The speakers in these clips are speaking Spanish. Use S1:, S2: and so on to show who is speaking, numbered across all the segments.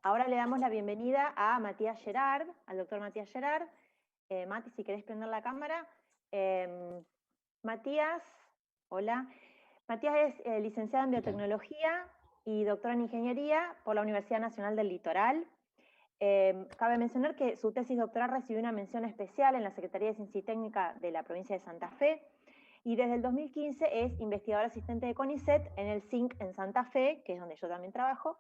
S1: Ahora le damos la bienvenida a Matías Gerard, al doctor Matías Gerard. Mati, si querés prender la cámara. Matías, hola. Matías es licenciado en
S2: ¿Qué tal?
S1: biotecnología y doctor en ingeniería por la Universidad Nacional del Litoral. Cabe mencionar que su tesis doctoral recibió una mención especial en la Secretaría de Ciencia y Técnica de la provincia de Santa Fe y desde el 2015 es investigador asistente de CONICET en el CINC en Santa Fe, que es donde yo también trabajo.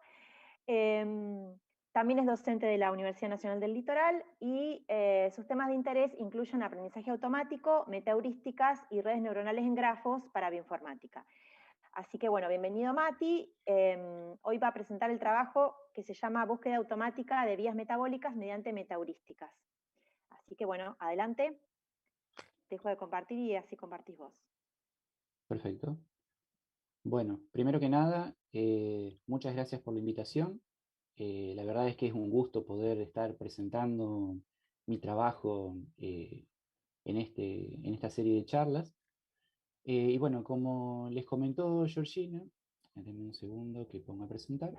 S1: También es docente de la Universidad Nacional del Litoral y sus temas de interés incluyen aprendizaje automático, metaheurísticas y redes neuronales en grafos para bioinformática. Así que bueno, bienvenido Mati. Hoy va a presentar el trabajo que se llama Búsqueda automática de vías metabólicas mediante metaheurísticas. Así que bueno, adelante. Dejo de compartir y así compartís vos.
S2: Perfecto. Bueno, primero que nada, muchas gracias por la invitación. La verdad es que es un gusto poder estar presentando mi trabajo en esta serie de charlas. Y bueno, como les comentó Georgina, denme un segundo que ponga a presentar.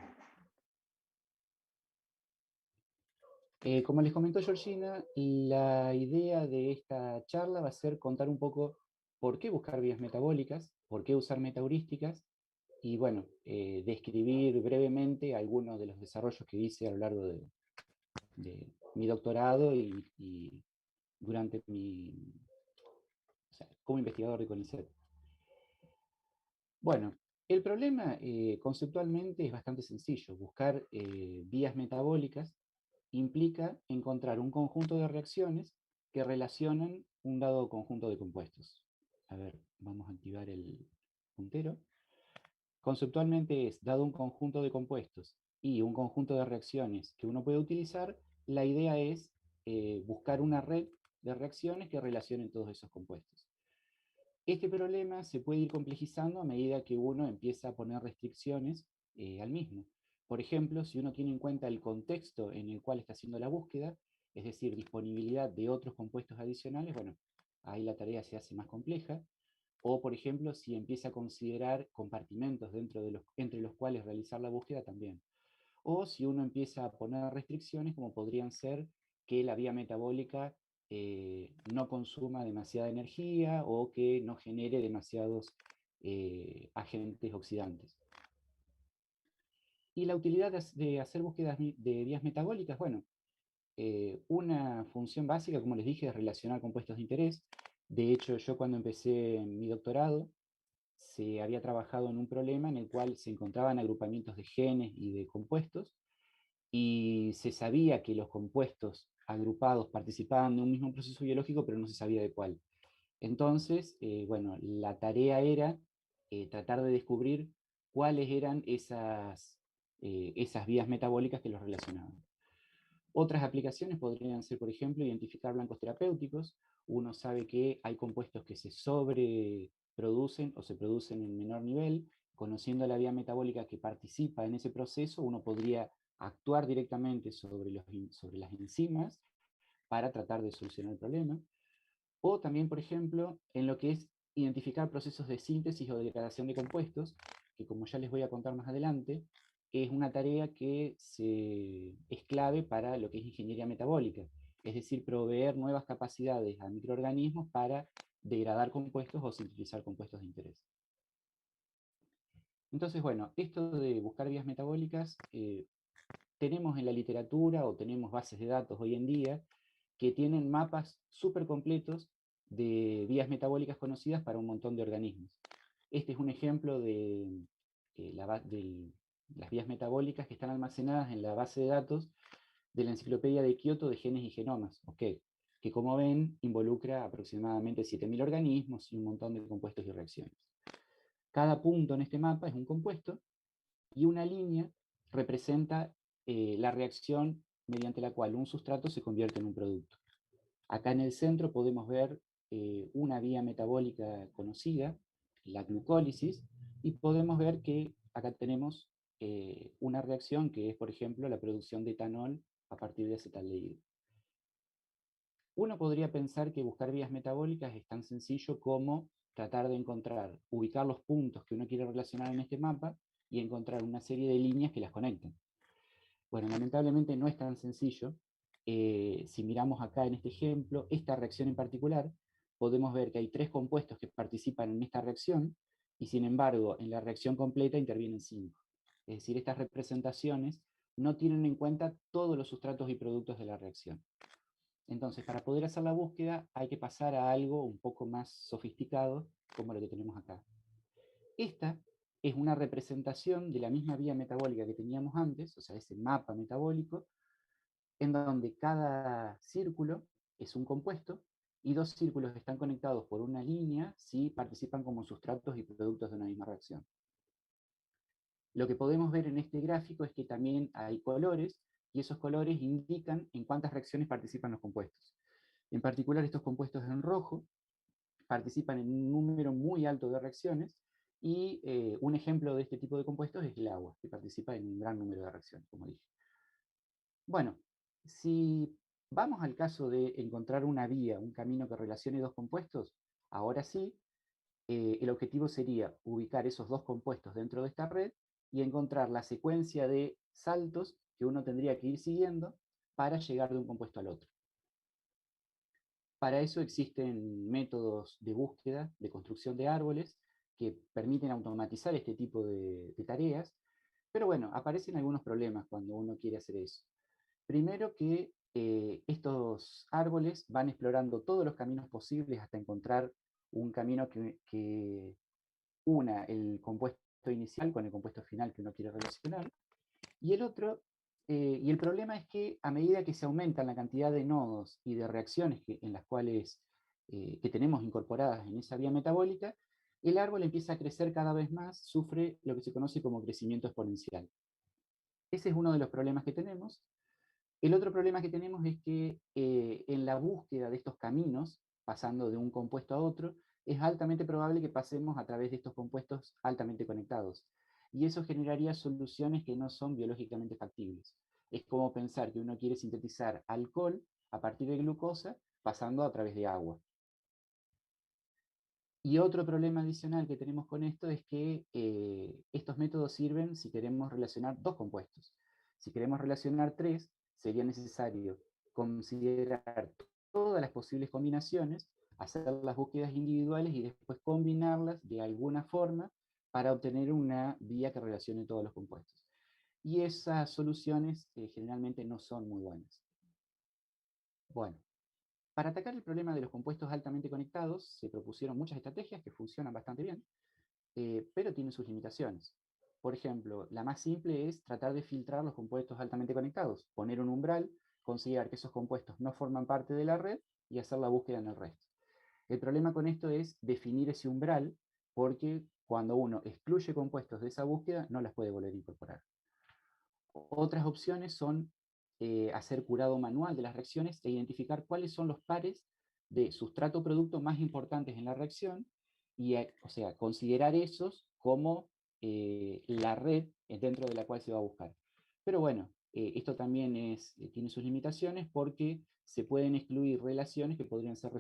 S2: Como les comentó Georgina, la idea de esta charla va a ser contar un poco por qué buscar vías metabólicas, por qué usar metaheurísticas, y bueno, describir brevemente algunos de los desarrollos que hice a lo largo de mi doctorado y durante o sea, como investigador de CONICET. Bueno, el problema conceptualmente es bastante sencillo. Buscar vías metabólicas implica encontrar un conjunto de reacciones que relacionan un dado conjunto de compuestos. A ver, vamos a activar el puntero. Conceptualmente es, dado un conjunto de compuestos y un conjunto de reacciones que uno puede utilizar, la idea es buscar una red de reacciones que relacionen todos esos compuestos. Este problema se puede ir complejizando a medida que uno empieza a poner restricciones al mismo. Por ejemplo, si uno tiene en cuenta el contexto en el cual está haciendo la búsqueda, es decir, disponibilidad de otros compuestos adicionales, bueno, ahí la tarea se hace más compleja. O, por ejemplo, si empieza a considerar compartimentos entre los cuales realizar la búsqueda también. O si uno empieza a poner restricciones, como podrían ser que la vía metabólica no consuma demasiada energía o que no genere demasiados agentes oxidantes. Y la utilidad de hacer búsquedas de vías metabólicas, bueno, una función básica, como les dije, es relacionar compuestos de interés. De hecho, yo cuando empecé mi doctorado, se había trabajado en un problema en el cual se encontraban agrupamientos de genes y de compuestos, y se sabía que los compuestos agrupados participaban de un mismo proceso biológico, pero no se sabía de cuál. Entonces, bueno, la tarea era tratar de descubrir cuáles eran esas vías metabólicas que los relacionaban. Otras aplicaciones podrían ser, por ejemplo, identificar blancos terapéuticos. Uno sabe que hay compuestos que se sobreproducen o se producen en menor nivel. Conociendo la vía metabólica que participa en ese proceso, uno podría actuar directamente sobre las enzimas para tratar de solucionar el problema. O también, por ejemplo, en lo que es identificar procesos de síntesis o degradación de compuestos, que como ya les voy a contar más adelante, es una tarea que es clave para lo que es ingeniería metabólica, es decir, proveer nuevas capacidades a microorganismos para degradar compuestos o sintetizar compuestos de interés. Entonces, bueno, esto de buscar vías metabólicas, tenemos en la literatura o tenemos bases de datos hoy en día que tienen mapas súper completos de vías metabólicas conocidas para un montón de organismos. Este es un ejemplo de las vías metabólicas que están almacenadas en la base de datos de la Enciclopedia de Kioto de Genes y Genomas, okay, que como ven involucra aproximadamente 7.000 organismos y un montón de compuestos y reacciones. Cada punto en este mapa es un compuesto y una línea representa la reacción mediante la cual un sustrato se convierte en un producto. Acá en el centro podemos ver una vía metabólica conocida, la glucólisis, y podemos ver que acá tenemos una reacción que es, por ejemplo, la producción de etanol a partir de acetaldehído. Uno podría pensar que buscar vías metabólicas es tan sencillo como tratar de ubicar los puntos que uno quiere relacionar en este mapa y encontrar una serie de líneas que las conecten. Bueno, lamentablemente no es tan sencillo. Si miramos acá en este ejemplo, esta reacción en particular, podemos ver que hay 3 compuestos que participan en esta reacción, y sin embargo, en la reacción completa intervienen 5. Es decir, estas representaciones no tienen en cuenta todos los sustratos y productos de la reacción. Entonces, para poder hacer la búsqueda, hay que pasar a algo un poco más sofisticado, como lo que tenemos acá. Esta es una representación de la misma vía metabólica que teníamos antes, o sea, ese mapa metabólico, en donde cada círculo es un compuesto y 2 círculos están conectados por una línea si participan como sustratos y productos de una misma reacción. Lo que podemos ver en este gráfico es que también hay colores, y esos colores indican en cuántas reacciones participan los compuestos. En particular, estos compuestos en rojo participan en un número muy alto de reacciones, y un ejemplo de este tipo de compuestos es el agua, que participa en un gran número de reacciones, como dije. Bueno, si vamos al caso de encontrar una vía, un camino que relacione 2 compuestos, ahora sí, el objetivo sería ubicar esos 2 compuestos dentro de esta red y encontrar la secuencia de saltos que uno tendría que ir siguiendo para llegar de un compuesto al otro. Para eso existen métodos de búsqueda, de construcción de árboles, que permiten automatizar este tipo de tareas, pero bueno, aparecen algunos problemas cuando uno quiere hacer eso. Primero que estos árboles van explorando todos los caminos posibles hasta encontrar un camino que una el compuesto inicial con el compuesto final que uno quiere relacionar, y el otro, y el problema es que a medida que se aumenta la cantidad de nodos y de reacciones en las cuales que tenemos incorporadas en esa vía metabólica, el árbol empieza a crecer cada vez más, sufre lo que se conoce como crecimiento exponencial. Ese es uno de los problemas que tenemos. El otro problema que tenemos es que en la búsqueda de estos caminos, pasando de un compuesto a otro, es altamente probable que pasemos a través de estos compuestos altamente conectados. Y eso generaría soluciones que no son biológicamente factibles. Es como pensar que uno quiere sintetizar alcohol a partir de glucosa pasando a través de agua. Y otro problema adicional que tenemos con esto es que estos métodos sirven si queremos relacionar 2 compuestos. Si queremos relacionar 3, sería necesario considerar todas las posibles combinaciones, hacer las búsquedas individuales y después combinarlas de alguna forma para obtener una vía que relacione todos los compuestos. Y esas soluciones generalmente no son muy buenas. Bueno, para atacar el problema de los compuestos altamente conectados, se propusieron muchas estrategias que funcionan bastante bien, pero tienen sus limitaciones. Por ejemplo, la más simple es tratar de filtrar los compuestos altamente conectados, poner un umbral, considerar que esos compuestos no forman parte de la red y hacer la búsqueda en el resto. El problema con esto es definir ese umbral, porque cuando uno excluye compuestos de esa búsqueda, no las puede volver a incorporar. Otras opciones son hacer curado manual de las reacciones e identificar cuáles son los pares de sustrato-producto más importantes en la reacción, y, o sea, considerar esos como la red dentro de la cual se va a buscar. Pero bueno, esto también tiene sus limitaciones porque se pueden excluir relaciones que podrían ser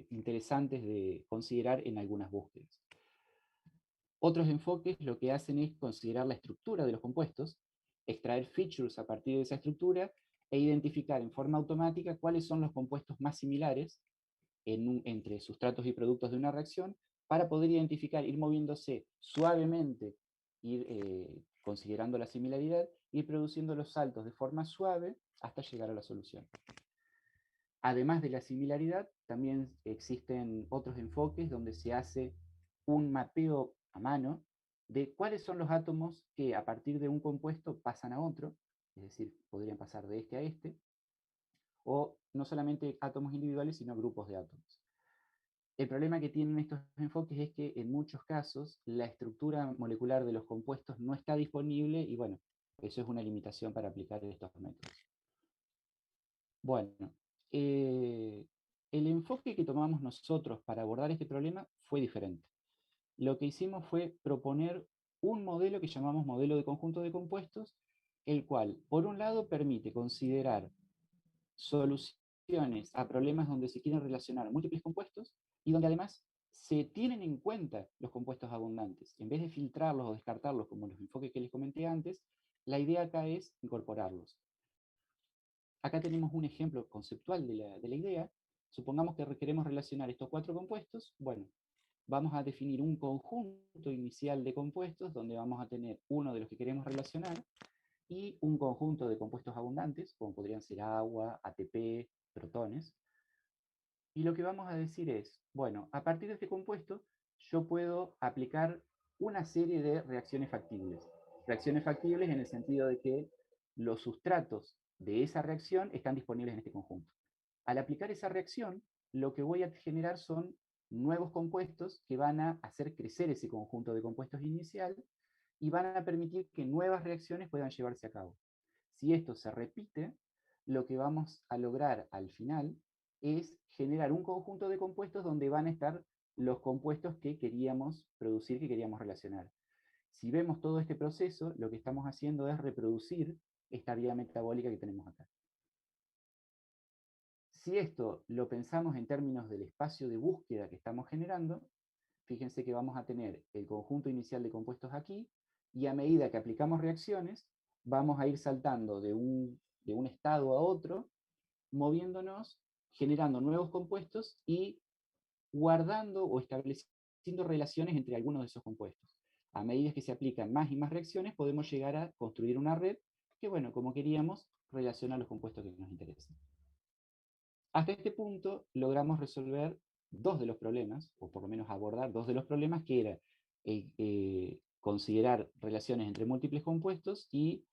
S2: interesantes de considerar en algunas búsquedas. Otros enfoques lo que hacen es considerar la estructura de los compuestos, extraer features a partir de esa estructura e identificar en forma automática cuáles son los compuestos más similares entre sustratos y productos de una reacción, para poder identificar, ir moviéndose suavemente, ir considerando la similaridad, ir produciendo los saltos de forma suave hasta llegar a la solución. Además de la similaridad, también existen otros enfoques donde se hace un mapeo a mano de cuáles son los átomos que a partir de un compuesto pasan a otro, es decir, podrían pasar de este a este, o no solamente átomos individuales, sino grupos de átomos. El problema que tienen estos enfoques es que en muchos casos la estructura molecular de los compuestos no está disponible, y bueno, eso es una limitación para aplicar estos métodos. Bueno, el enfoque que tomamos nosotros para abordar este problema fue diferente. Lo que hicimos fue proponer un modelo que llamamos modelo de conjunto de compuestos, el cual, por un lado, permite considerar soluciones a problemas donde se quieren relacionar múltiples compuestos y donde además se tienen en cuenta los compuestos abundantes. En vez de filtrarlos o descartarlos como los enfoques que les comenté antes, la idea acá es incorporarlos. Acá tenemos un ejemplo conceptual de la idea. Supongamos que queremos relacionar estos 4 compuestos. Bueno, vamos a definir un conjunto inicial de compuestos donde vamos a tener uno de los que queremos relacionar y un conjunto de compuestos abundantes, como podrían ser agua, ATP, protones. Y lo que vamos a decir es, bueno, a partir de este compuesto, yo puedo aplicar una serie de reacciones factibles. Reacciones factibles en el sentido de que los sustratos de esa reacción están disponibles en este conjunto. Al aplicar esa reacción, lo que voy a generar son nuevos compuestos que van a hacer crecer ese conjunto de compuestos inicial y van a permitir que nuevas reacciones puedan llevarse a cabo. Si esto se repite, lo que vamos a lograr al final es generar un conjunto de compuestos donde van a estar los compuestos que queríamos producir, que queríamos relacionar. Si vemos todo este proceso, lo que estamos haciendo es reproducir esta vía metabólica que tenemos acá. Si esto lo pensamos en términos del espacio de búsqueda que estamos generando, fíjense que vamos a tener el conjunto inicial de compuestos aquí, y a medida que aplicamos reacciones, vamos a ir saltando de un estado a otro, moviéndonos, generando nuevos compuestos y guardando o estableciendo relaciones entre algunos de esos compuestos. A medida que se aplican más y más reacciones, podemos llegar a construir una red que, bueno, como queríamos, relaciona los compuestos que nos interesan. Hasta este punto logramos resolver 2 de los problemas, o por lo menos abordar 2 de los problemas, que era considerar relaciones entre múltiples compuestos y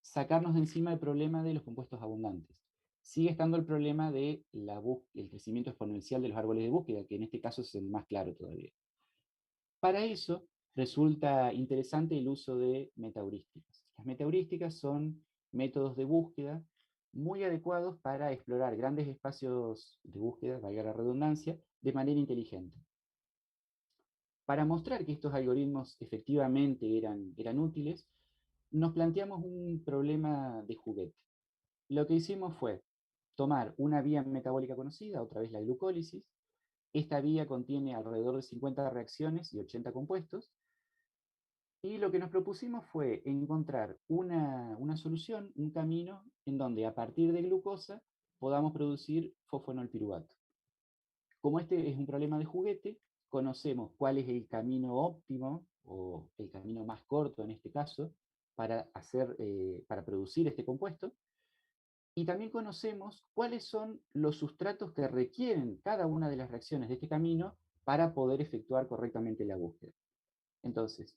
S2: sacarnos de encima el problema de los compuestos abundantes. Sigue estando el problema del crecimiento exponencial de los árboles de búsqueda, que en este caso es el más claro todavía. Para eso resulta interesante el uso de metaheurísticas. Las metaheurísticas son métodos de búsqueda muy adecuados para explorar grandes espacios de búsqueda, valga la redundancia, de manera inteligente. Para mostrar que estos algoritmos efectivamente eran útiles, nos planteamos un problema de juguete. Lo que hicimos fue tomar una vía metabólica conocida, otra vez la glucólisis. Esta vía contiene alrededor de 50 reacciones y 80 compuestos, y lo que nos propusimos fue encontrar una solución, un camino, en donde a partir de glucosa podamos producir fosfonolpiruvato. Como este es un problema de juguete, conocemos cuál es el camino óptimo, o el camino más corto en este caso, para producir este compuesto, y también conocemos cuáles son los sustratos que requieren cada una de las reacciones de este camino para poder efectuar correctamente la búsqueda. Entonces,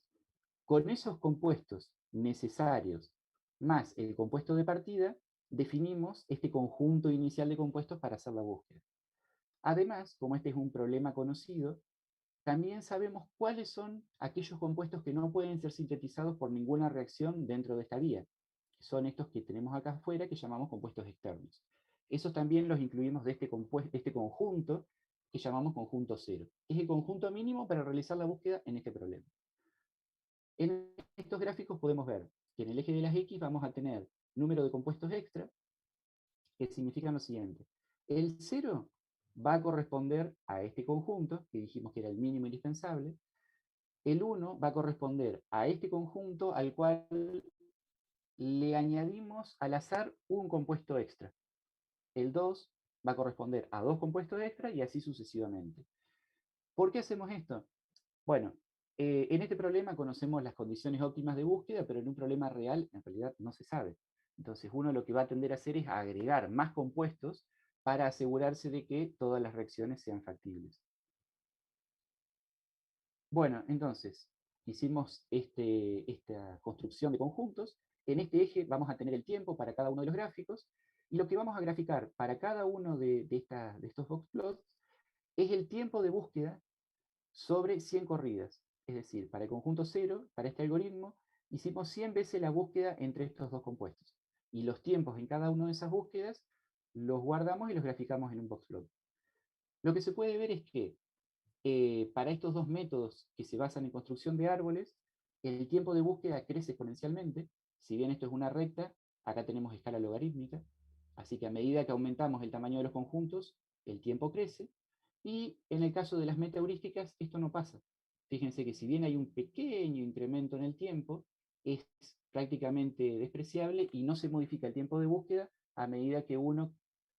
S2: con esos compuestos necesarios, más el compuesto de partida, definimos este conjunto inicial de compuestos para hacer la búsqueda. Además, como este es un problema conocido, también sabemos cuáles son aquellos compuestos que no pueden ser sintetizados por ninguna reacción dentro de esta vía. Son estos que tenemos acá afuera, que llamamos compuestos externos. Esos también los incluimos de este conjunto, que llamamos conjunto cero. Es el conjunto mínimo para realizar la búsqueda en este problema. En estos gráficos podemos ver que en el eje de las X vamos a tener número de compuestos extra, que significan lo siguiente. El 0 va a corresponder a este conjunto, que dijimos que era el mínimo indispensable. El 1 va a corresponder a este conjunto al cual le añadimos al azar un compuesto extra. El 2 va a corresponder a 2 compuestos extra y así sucesivamente. ¿Por qué hacemos esto? Bueno, en este problema conocemos las condiciones óptimas de búsqueda, pero en un problema real, en realidad no se sabe. Entonces uno lo que va a tender a hacer es agregar más compuestos para asegurarse de que todas las reacciones sean factibles. Bueno, entonces, hicimos esta construcción de conjuntos. En este eje vamos a tener el tiempo para cada uno de los gráficos, y lo que vamos a graficar para cada uno de estos box plots es el tiempo de búsqueda sobre 100 corridas. Es decir, para el conjunto 0, para este algoritmo, hicimos 100 veces la búsqueda entre estos dos compuestos. Y los tiempos en cada una de esas búsquedas los guardamos y los graficamos en un boxplot. Lo que se puede ver es que para estos dos métodos que se basan en construcción de árboles, el tiempo de búsqueda crece exponencialmente. Si bien esto es una recta, acá tenemos escala logarítmica, así que a medida que aumentamos el tamaño de los conjuntos, el tiempo crece, y en el caso de las metaheurísticas esto no pasa. Fíjense que si bien hay un pequeño incremento en el tiempo, es prácticamente despreciable y no se modifica el tiempo de búsqueda a medida que uno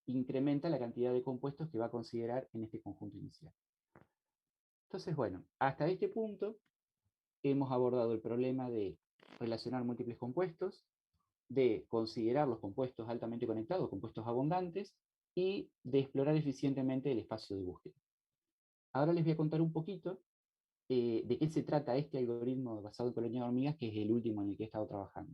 S2: incrementa la cantidad de compuestos que va a considerar en este conjunto inicial. Entonces, bueno, hasta este punto hemos abordado el problema de relacionar múltiples compuestos, de considerar los compuestos altamente conectados, compuestos abundantes, y de explorar eficientemente el espacio de búsqueda. Ahora les voy a contar un poquito de qué se trata este algoritmo basado en colonia de hormigas, que es el último en el que he estado trabajando.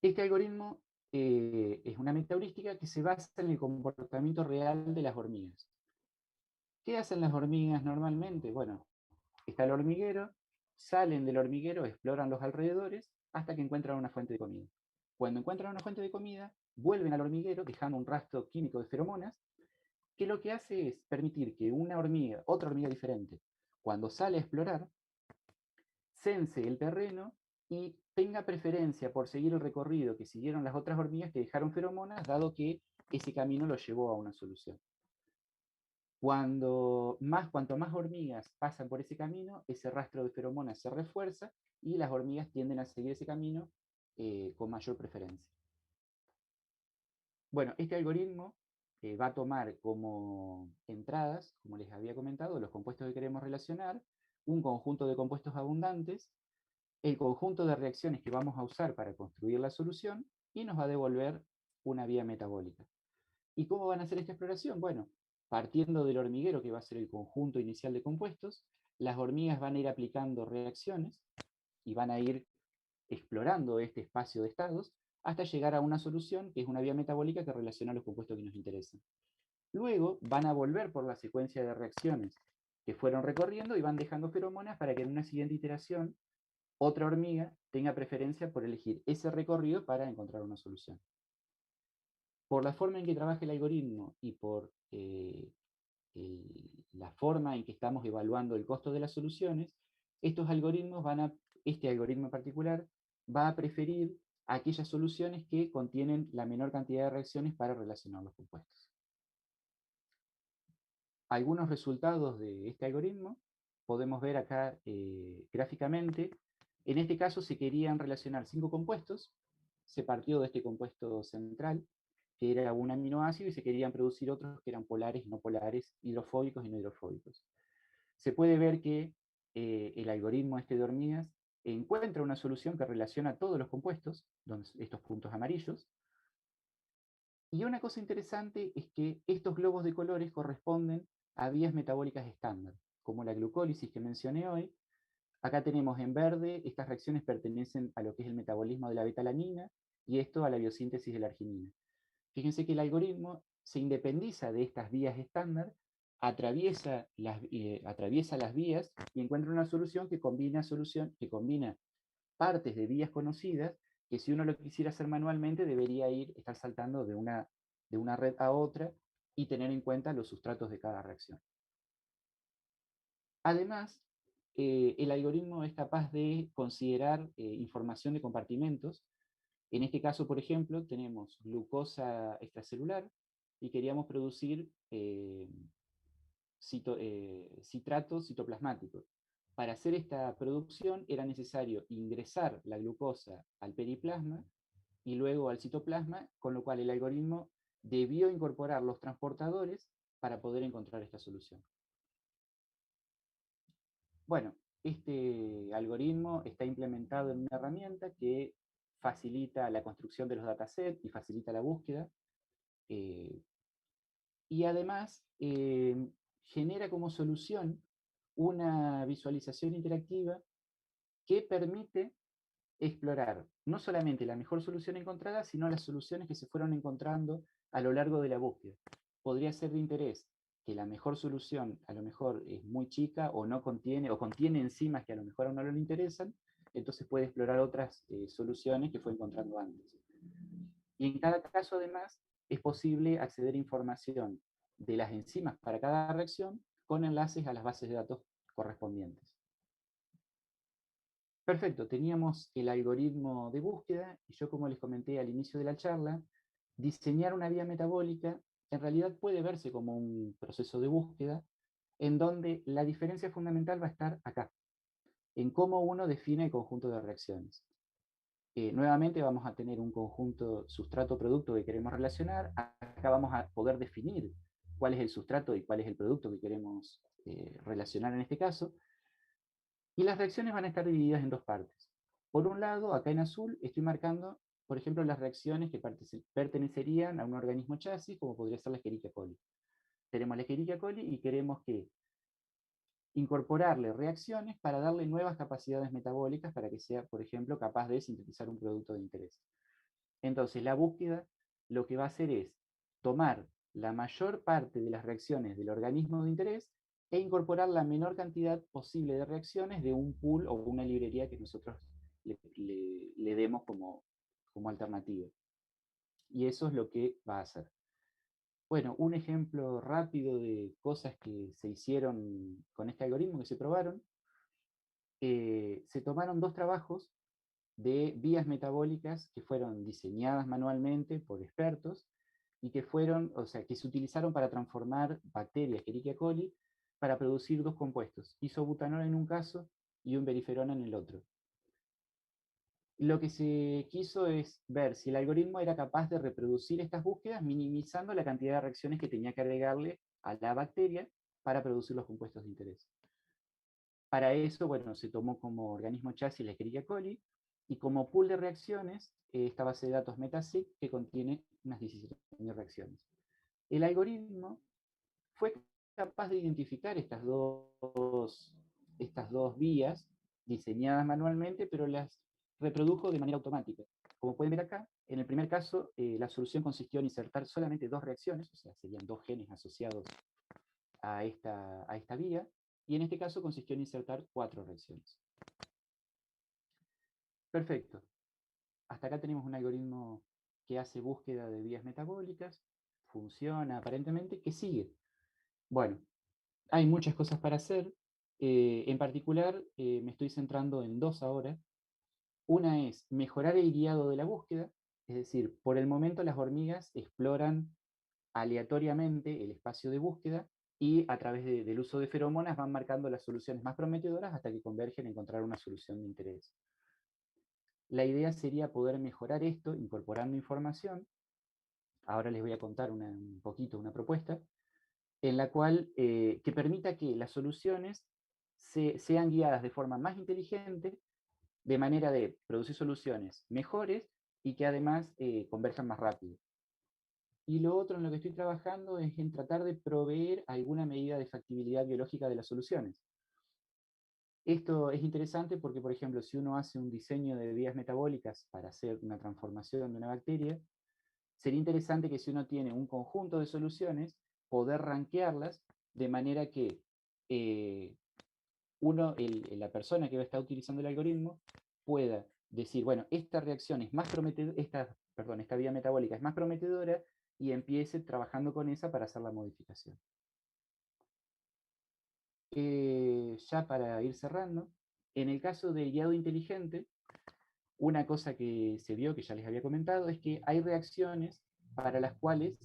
S2: Este algoritmo es una metaheurística que se basa en el comportamiento real de las hormigas. ¿Qué hacen las hormigas normalmente? Bueno, está el hormiguero, salen del hormiguero, exploran los alrededores hasta que encuentran una fuente de comida. Cuando encuentran una fuente de comida, vuelven al hormiguero dejando un rastro químico de feromonas, que lo que hace es permitir que una hormiga, otra hormiga diferente, cuando sale a explorar, sense el terreno y tenga preferencia por seguir el recorrido que siguieron las otras hormigas que dejaron feromonas, dado que ese camino lo llevó a una solución. Cuanto más hormigas pasan por ese camino, ese rastro de feromonas se refuerza y las hormigas tienden a seguir ese camino con mayor preferencia. Bueno, este algoritmo va a tomar como entradas, como les había comentado, los compuestos que queremos relacionar, un conjunto de compuestos abundantes, el conjunto de reacciones que vamos a usar para construir la solución y nos va a devolver una vía metabólica. ¿Y cómo van a hacer esta exploración? Bueno, partiendo del hormiguero, que va a ser el conjunto inicial de compuestos, las hormigas van a ir aplicando reacciones y van a ir explorando este espacio de estados hasta llegar a una solución que es una vía metabólica que relaciona los compuestos que nos interesan. Luego van a volver por la secuencia de reacciones que fueron recorriendo y van dejando feromonas para que en una siguiente iteración otra hormiga tenga preferencia por elegir ese recorrido para encontrar una solución. Por la forma en que trabaja el algoritmo y por la forma en que estamos evaluando el costo de las soluciones, este algoritmo en particular va a preferir aquellas soluciones que contienen la menor cantidad de reacciones para relacionar los compuestos. Algunos resultados de este algoritmo podemos ver acá gráficamente. En este caso se querían relacionar 5 compuestos, se partió de este compuesto central, que era un aminoácido, y se querían producir otros que eran polares y no polares, hidrofóbicos y no hidrofóbicos. Se puede ver que el algoritmo este de hormigas encuentra una solución que relaciona todos los compuestos, estos puntos amarillos, y una cosa interesante es que estos globos de colores corresponden a vías metabólicas estándar, como la glucólisis que mencioné hoy. Acá tenemos en verde, estas reacciones pertenecen a lo que es el metabolismo de la betalanina y esto a la biosíntesis de la arginina. Fíjense que el algoritmo se independiza de estas vías estándar, atraviesa las vías y encuentra una solución que combina partes de vías conocidas que si uno lo quisiera hacer manualmente debería estar saltando de una red a otra y tener en cuenta los sustratos de cada reacción. Además, el algoritmo es capaz de considerar información de compartimentos. En este caso, por ejemplo, tenemos glucosa extracelular y queríamos producir citrato citoplasmático. Para hacer esta producción era necesario ingresar la glucosa al periplasma y luego al citoplasma, con lo cual el algoritmo debió incorporar los transportadores para poder encontrar esta solución. Bueno, este algoritmo está implementado en una herramienta que facilita la construcción de los datasets y facilita la búsqueda. Y además genera como solución una visualización interactiva que permite explorar no solamente la mejor solución encontrada, sino las soluciones que se fueron encontrando a lo largo de la búsqueda. Podría ser de interés que la mejor solución a lo mejor es muy chica o no contiene, o contiene enzimas que a lo mejor a uno no le interesan, entonces puede explorar otras soluciones que fue encontrando antes. Y en cada caso, además, es posible acceder a información de las enzimas para cada reacción con enlaces a las bases de datos correspondientes. Perfecto, teníamos el algoritmo de búsqueda, y yo, como les comenté al inicio de la charla, diseñar una vía metabólica en realidad puede verse como un proceso de búsqueda, en donde la diferencia fundamental va a estar acá. en cómo uno define el conjunto de reacciones. Nuevamente vamos a tener un conjunto sustrato-producto que queremos relacionar. Acá vamos a poder definir cuál es el sustrato y cuál es el producto que queremos relacionar en este caso. Y las reacciones van a estar divididas en dos partes. Por un lado, acá en azul, estoy marcando, por ejemplo, las reacciones que pertenecerían a un organismo chasis, como podría ser la Escherichia coli. Tenemos la Escherichia coli y queremos que incorporarle reacciones para darle nuevas capacidades metabólicas para que sea, por ejemplo, capaz de sintetizar un producto de interés. Entonces, la búsqueda lo que va a hacer es tomar la mayor parte de las reacciones del organismo de interés e incorporar la menor cantidad posible de reacciones de un pool o una librería que nosotros le demos como alternativa. Y eso es lo que va a hacer. Bueno, un ejemplo rápido de cosas que se hicieron con este algoritmo, que se probaron, se tomaron dos trabajos de vías metabólicas que fueron diseñadas manualmente por expertos y que fueron, o sea, que se utilizaron para transformar bacterias Escherichia coli para producir dos compuestos, isobutanol en un caso y un beriferona en el otro. Lo que se quiso es ver si el algoritmo era capaz de reproducir estas búsquedas minimizando la cantidad de reacciones que tenía que agregarle a la bacteria para producir los compuestos de interés. Para eso, bueno, se tomó como organismo chasis la Escherichia coli y como pool de reacciones esta base de datos MetaSeq que contiene unas 17.000 reacciones. El algoritmo fue capaz de identificar estas dos vías diseñadas manualmente, pero las reprodujo de manera automática. Como pueden ver acá, en el primer caso, la solución consistió en insertar solamente dos reacciones, o sea, serían dos genes asociados a esta vía, y en este caso consistió en insertar 4 reacciones. Perfecto. Hasta acá tenemos un algoritmo que hace búsqueda de vías metabólicas, funciona aparentemente, que sigue. Bueno, hay muchas cosas para hacer. En particular, me estoy centrando en dos ahora. Una es mejorar el guiado de la búsqueda, es decir, por el momento las hormigas exploran aleatoriamente el espacio de búsqueda y a través del uso de feromonas van marcando las soluciones más prometedoras hasta que convergen en encontrar una solución de interés. La idea sería poder mejorar esto incorporando información. Ahora les voy a contar un poquito una propuesta en la cual que permita que las soluciones sean guiadas de forma más inteligente, de manera de producir soluciones mejores y que además converjan más rápido. Y lo otro en lo que estoy trabajando es en tratar de proveer alguna medida de factibilidad biológica de las soluciones. Esto es interesante porque, por ejemplo, si uno hace un diseño de vías metabólicas para hacer una transformación de una bacteria, sería interesante que si uno tiene un conjunto de soluciones, poder rankearlas de manera que la persona que va a estar utilizando el algoritmo pueda decir, bueno, esta reacción es más prometedora, esta vía metabólica es más prometedora y empiece trabajando con esa para hacer la modificación. Ya para ir cerrando, en el caso del guiado inteligente, una cosa que se vio, que ya les había comentado, es que hay reacciones para las cuales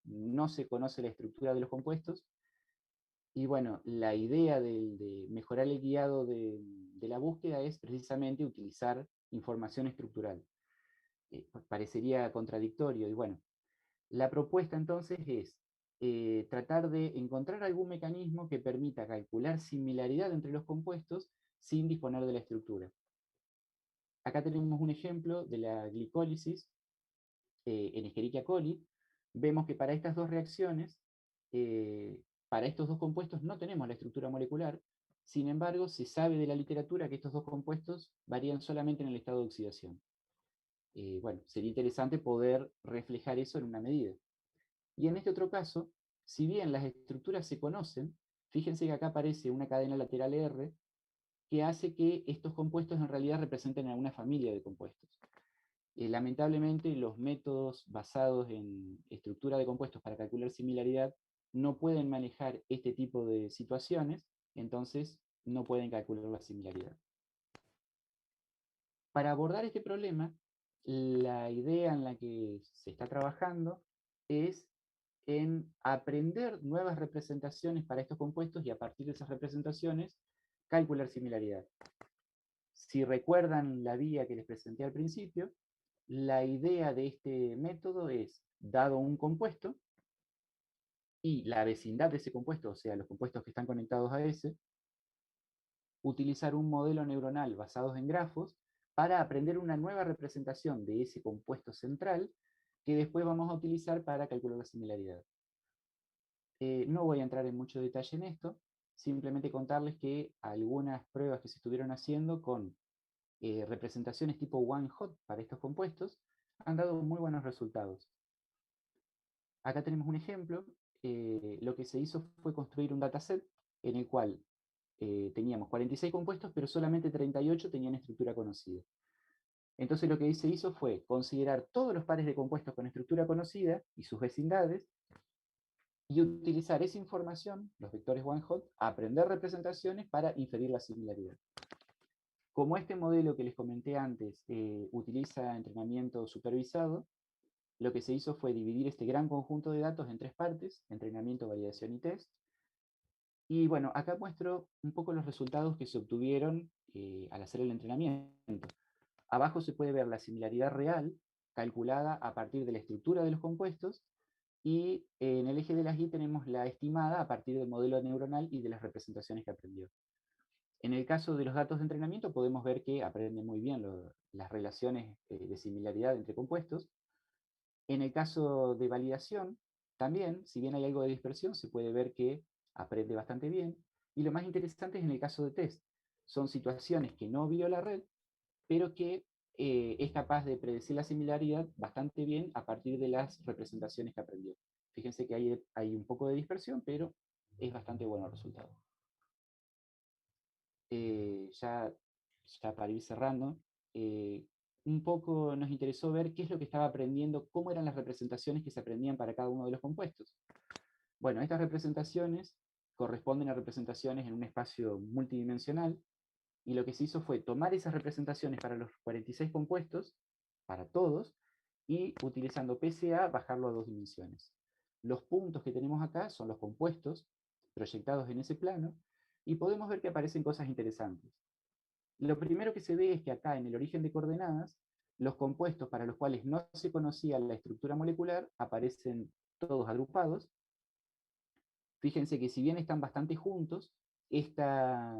S2: no se conoce la estructura de los compuestos, y bueno, la idea de mejorar el guiado de la búsqueda es precisamente utilizar información estructural. Parecería contradictorio, y bueno, la propuesta entonces es tratar de encontrar algún mecanismo que permita calcular similaridad entre los compuestos sin disponer de la estructura. Acá tenemos un ejemplo de la glicólisis en Escherichia coli. Vemos que para estas dos reacciones, para estos dos compuestos no tenemos la estructura molecular, sin embargo, se sabe de la literatura que estos dos compuestos varían solamente en el estado de oxidación. Bueno, sería interesante poder reflejar eso en una medida. Y en este otro caso, si bien las estructuras se conocen, fíjense que acá aparece una cadena lateral R que hace que estos compuestos en realidad representen a una familia de compuestos. Lamentablemente, los métodos basados en estructura de compuestos para calcular similaridad no pueden manejar este tipo de situaciones, entonces no pueden calcular la similaridad. Para abordar este problema, la idea en la que se está trabajando es en aprender nuevas representaciones para estos compuestos y a partir de esas representaciones calcular similaridad. Si recuerdan la vía que les presenté al principio, la idea de este método es, dado un compuesto, y la vecindad de ese compuesto, o sea, los compuestos que están conectados a ese, utilizar un modelo neuronal basado en grafos para aprender una nueva representación de ese compuesto central que después vamos a utilizar para calcular la similaridad. No voy a entrar en mucho detalle en esto, simplemente contarles que algunas pruebas que se estuvieron haciendo con representaciones tipo one hot para estos compuestos han dado muy buenos resultados. Acá tenemos un ejemplo. Lo que se hizo fue construir un dataset en el cual teníamos 46 compuestos, pero solamente 38 tenían estructura conocida. Entonces lo que se hizo fue considerar todos los pares de compuestos con estructura conocida y sus vecindades, y utilizar esa información, los vectores one-hot, a aprender representaciones para inferir la similaridad. Como este modelo que les comenté antes utiliza entrenamiento supervisado, lo que se hizo fue dividir este gran conjunto de datos en tres partes: entrenamiento, validación y test. Y bueno, acá muestro un poco los resultados que se obtuvieron al hacer el entrenamiento. Abajo se puede ver la similaridad real, calculada a partir de la estructura de los compuestos, y en el eje de las Y tenemos la estimada a partir del modelo neuronal y de las representaciones que aprendió. En el caso de los datos de entrenamiento podemos ver que aprende muy bien las relaciones de similaridad entre compuestos. En el caso de validación, también, si bien hay algo de dispersión, se puede ver que aprende bastante bien. Y lo más interesante es en el caso de test. Son situaciones que no vio la red, pero que es capaz de predecir la similaridad bastante bien a partir de las representaciones que aprendió. Fíjense que hay un poco de dispersión, pero es bastante bueno el resultado. Ya para ir cerrando, un poco nos interesó ver qué es lo que estaba aprendiendo, cómo eran las representaciones que se aprendían para cada uno de los compuestos. Bueno, estas representaciones corresponden a representaciones en un espacio multidimensional, y lo que se hizo fue tomar esas representaciones para los 46 compuestos, para todos, y utilizando PCA bajarlo a 2 dimensiones. Los puntos que tenemos acá son los compuestos proyectados en ese plano, y podemos ver que aparecen cosas interesantes. Lo primero que se ve es que acá en el origen de coordenadas, los compuestos para los cuales no se conocía la estructura molecular aparecen todos agrupados. Fíjense que si bien están bastante juntos, esta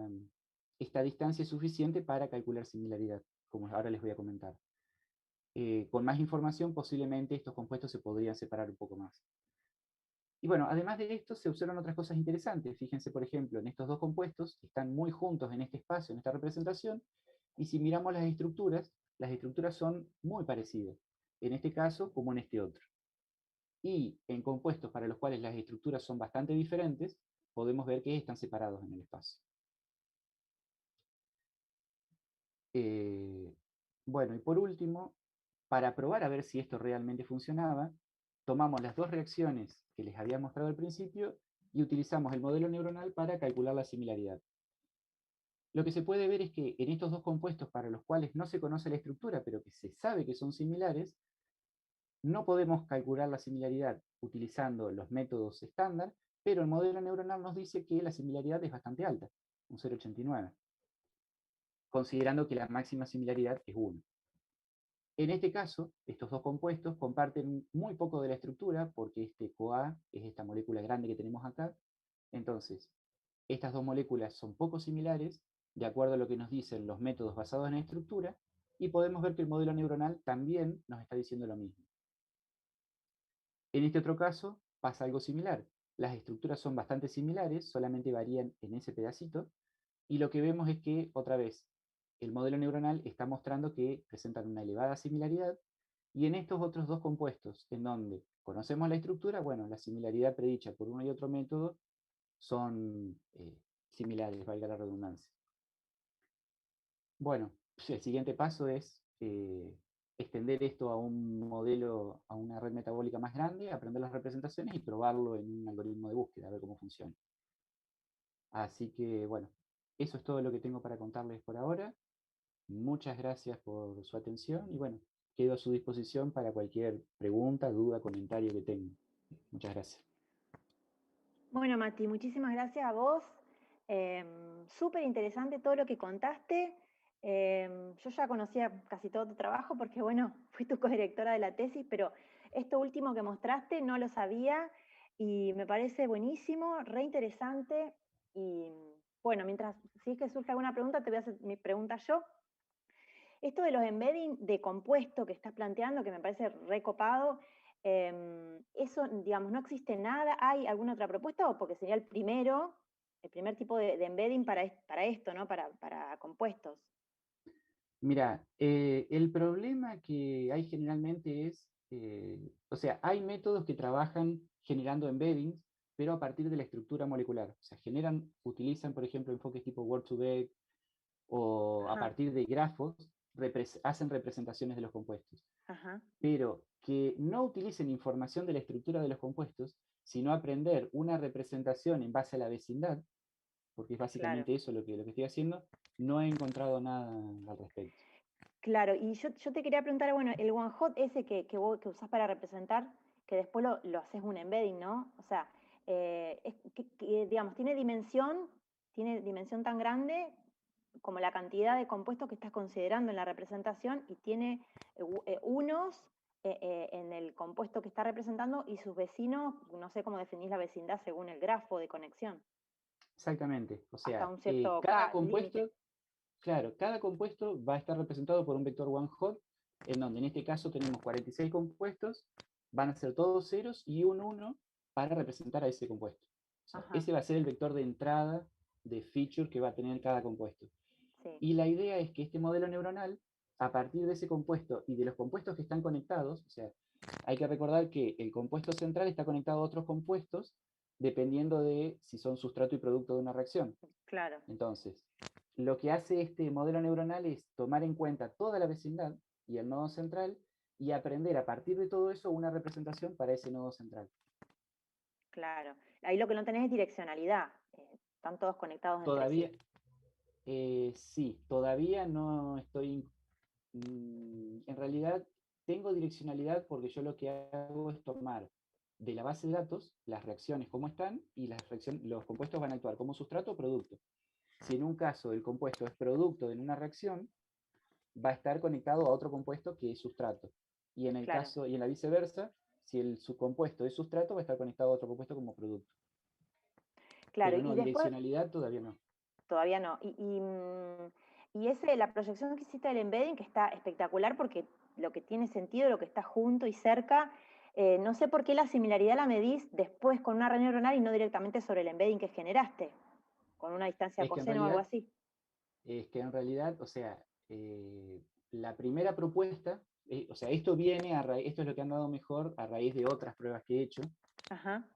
S2: distancia es suficiente para calcular similaridad, como ahora les voy a comentar. Con más información, posiblemente estos compuestos se podrían separar un poco más. Y bueno, además de esto, se observan otras cosas interesantes. Fíjense, por ejemplo, en estos dos compuestos, están muy juntos en este espacio, en esta representación, y si miramos las estructuras son muy parecidas, en este caso como en este otro. Y en compuestos para los cuales las estructuras son bastante diferentes, podemos ver que están separados en el espacio. Bueno, y por último, para probar a ver si esto realmente funcionaba, tomamos las dos reacciones que les había mostrado al principio y utilizamos el modelo neuronal para calcular la similaridad. Lo que se puede ver es que en estos dos compuestos para los cuales no se conoce la estructura, pero que se sabe que son similares, no podemos calcular la similaridad utilizando los métodos estándar, pero el modelo neuronal nos dice que la similaridad es bastante alta, un 0,89, considerando que la máxima similaridad es 1. En este caso, estos dos compuestos comparten muy poco de la estructura, porque este CoA es esta molécula grande que tenemos acá. Entonces, estas dos moléculas son poco similares, de acuerdo a lo que nos dicen los métodos basados en la estructura, y podemos ver que el modelo neuronal también nos está diciendo lo mismo. En este otro caso, pasa algo similar. Las estructuras son bastante similares, solamente varían en ese pedacito, y lo que vemos es que, otra vez, el modelo neuronal está mostrando que presentan una elevada similaridad, y en estos otros dos compuestos, en donde conocemos la estructura, bueno, la similaridad predicha por uno y otro método son similares, valga la redundancia. Bueno, el siguiente paso es extender esto a un modelo, a una red metabólica más grande, aprender las representaciones y probarlo en un algoritmo de búsqueda, a ver cómo funciona. Así que, bueno, eso es todo lo que tengo para contarles por ahora. Muchas gracias por su atención y bueno, quedo a su disposición para cualquier pregunta, duda, comentario que tengan. Muchas gracias.
S1: Bueno, Mati, muchísimas gracias a vos. Súper interesante todo lo que contaste. Yo ya conocía casi todo tu trabajo porque, bueno, fui tu codirectora de la tesis, pero esto último que mostraste no lo sabía y me parece buenísimo, re interesante. Y bueno, mientras, si es que surge alguna pregunta, te voy a hacer mi pregunta yo. Esto de los embedding de compuesto que estás planteando, que me parece recopado, eso, digamos, no existe nada. ¿Hay alguna otra propuesta o porque sería el primer tipo de embedding para esto, ¿no? Para compuestos.
S2: Mira, el problema que hay generalmente es, o sea, hay métodos que trabajan generando embeddings, pero a partir de la estructura molecular. O sea, utilizan, por ejemplo, enfoques tipo Word2Vec o a
S1: Ajá,
S2: partir de grafos, hacen representaciones de los compuestos.
S1: ajá,
S2: Pero que no utilicen información de la estructura de los compuestos, sino aprender una representación en base a la vecindad, porque es
S1: claro.
S2: básicamente eso lo que estoy haciendo, no he encontrado nada al respecto.
S1: Claro, y yo te quería preguntar, bueno, el one hot ese que usás para representar, que después lo haces un embedding, ¿no? O sea, digamos, tiene dimensión tan grande como la cantidad de compuestos que estás considerando en la representación y tiene unos en el compuesto que está representando y sus vecinos, no sé cómo definís la vecindad según el grafo de conexión,
S2: Exactamente. O
S1: hasta
S2: sea,
S1: un cierto
S2: cada
S1: límite.
S2: compuesto, claro, cada compuesto va a estar representado por un vector one hot, en donde en este caso tenemos 46 compuestos, van a ser todos ceros y un 1 para representar a ese compuesto. O sea,
S1: Ajá,
S2: ese va a ser el vector de entrada de feature que va a tener cada compuesto.
S1: sí,
S2: Y la idea es que este modelo neuronal, a partir de ese compuesto y de los compuestos que están conectados, o sea, hay que recordar que el compuesto central está conectado a otros compuestos dependiendo de si son sustrato y producto de una reacción.
S1: claro.
S2: Entonces, lo que hace este modelo neuronal es tomar en cuenta toda la vecindad y el nodo central y aprender a partir de todo eso una representación para ese nodo central.
S1: Claro. Ahí lo que no tenés es direccionalidad. Están todos conectados entre sí.
S2: Todavía, sí, todavía no estoy. En realidad, tengo direccionalidad porque yo lo que hago es tomar de la base de datos las reacciones como están y los compuestos van a actuar como sustrato o producto. Si en un caso el compuesto es producto de una reacción, va a estar conectado a otro compuesto que es sustrato. Y en el
S1: Claro,
S2: caso, y en la viceversa, si el subcompuesto es sustrato, va a estar conectado a otro compuesto como producto.
S1: claro.
S2: Pero
S1: Y
S2: no,
S1: después,
S2: direccionalidad todavía no.
S1: todavía no. Y la proyección que hiciste del embedding, que está espectacular porque lo que tiene sentido, lo que está junto y cerca, no sé por qué la similaridad la medís después con una red neuronal y no directamente sobre el embedding que generaste, con una distancia
S2: Es que en
S1: coseno o algo
S2: realidad,
S1: así.
S2: o sea, la primera propuesta, o sea, esto viene a raíz, esto es lo que han dado mejor a raíz de otras pruebas que he hecho.
S1: Ajá,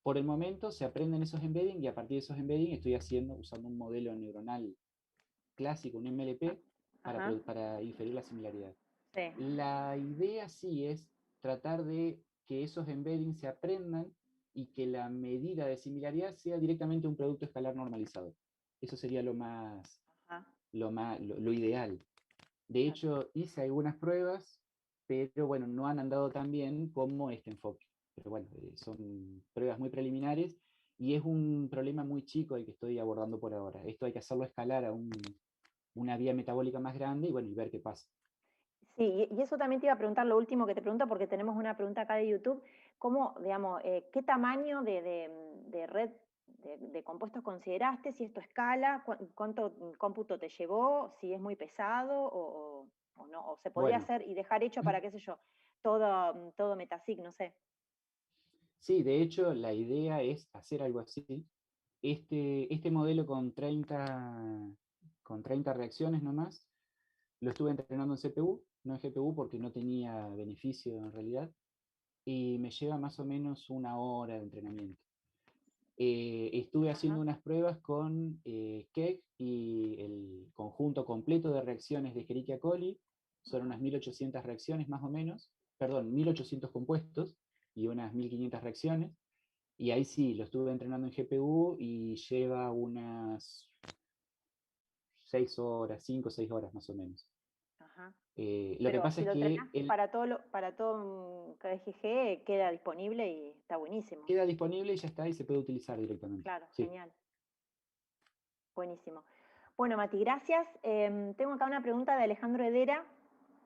S2: Por el momento se aprenden esos embedding y a partir de esos embedding estoy usando un modelo neuronal clásico, un MLP,
S1: ajá,
S2: para inferir la similaridad.
S1: sí,
S2: La idea sí es tratar de que esos embeddings se aprendan y que la medida de similaridad sea directamente un producto escalar normalizado. Eso sería
S1: ajá,
S2: lo ideal. De
S1: claro.
S2: hecho, hice algunas pruebas, pero bueno, no han andado tan bien como este enfoque. Pero bueno, son pruebas muy preliminares y es un problema muy chico el que estoy abordando por ahora. Esto hay que hacerlo escalar a una vía metabólica más grande y bueno, y ver qué pasa.
S1: Sí, y eso también te iba a preguntar lo último que te pregunto, porque tenemos una pregunta acá de YouTube. ¿Cómo, digamos, qué tamaño de red de compuestos consideraste? Si esto escala, cuánto cómputo te llevó, si es muy pesado o no, o se podría
S2: Bueno,
S1: hacer y dejar hecho para, qué sé yo, todo Metasig, no sé.
S2: sí, de hecho, la idea es hacer algo así. Este modelo con 30 reacciones nomás, lo estuve entrenando en CPU, no en GPU porque no tenía beneficio en realidad, y me lleva más o menos una hora de entrenamiento. Estuve haciendo
S1: Ajá,
S2: unas pruebas con KEGG y el conjunto completo de reacciones de Escherichia coli, son
S1: ajá.
S2: unas 1800 reacciones más o menos, perdón, 1800 compuestos y unas 1500 reacciones. Y ahí sí, lo estuve entrenando en GPU y lleva unas 6 horas, 5 o 6 horas más o menos.
S1: Ajá.
S2: Lo que
S1: Pero
S2: pasa
S1: si
S2: es
S1: lo
S2: que
S1: entrenás para todo KGG, queda disponible y está buenísimo.
S2: queda disponible y ya está y se puede utilizar directamente.
S1: Claro,
S2: Sí.
S1: genial. Buenísimo. Bueno, Mati, gracias. Tengo acá una pregunta de Alejandro Hedera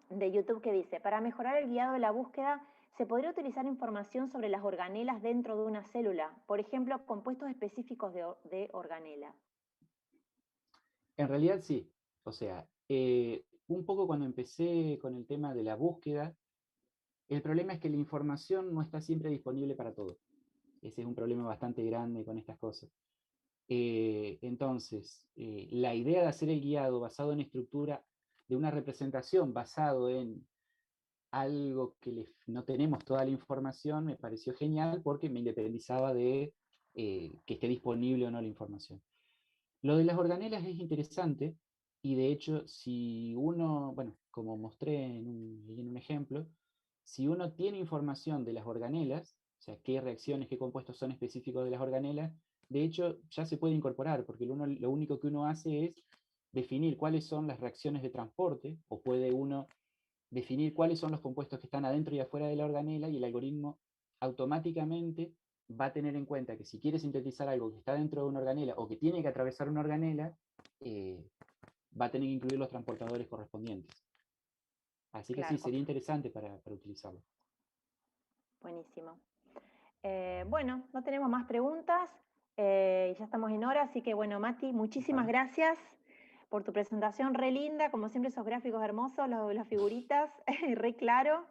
S1: de YouTube que dice, para mejorar el guiado de la búsqueda, ¿se podría utilizar información sobre las organelas dentro de una célula? Por ejemplo, compuestos específicos de organela.
S2: En realidad sí. O sea, un poco cuando empecé con el tema de la búsqueda, el problema es que la información no está siempre disponible para todo. Ese es un problema bastante grande con estas cosas. Entonces, la idea de hacer el guiado basado en estructura de una representación basado en algo que no tenemos toda la información me pareció genial porque me independizaba de que esté disponible o no la información. Lo de las organelas es interesante y de hecho si uno, bueno, como mostré en un ejemplo, si uno tiene información de las organelas, o sea, qué reacciones, qué compuestos son específicos de las organelas, de hecho ya se puede incorporar porque lo único que uno hace es definir cuáles son las reacciones de transporte, o puede uno definir cuáles son los compuestos que están adentro y afuera de la organela, y el algoritmo automáticamente va a tener en cuenta que si quiere sintetizar algo que está dentro de una organela o que tiene que atravesar una organela, va a tener que incluir los transportadores correspondientes. Así que sí,
S1: Claro,
S2: sería interesante para utilizarlo.
S1: buenísimo. Bueno, no tenemos más preguntas, ya estamos en hora, así que bueno, Mati, muchísimas
S2: Vale.
S1: gracias por tu presentación re linda, como siempre esos gráficos hermosos, las figuritas, re claro.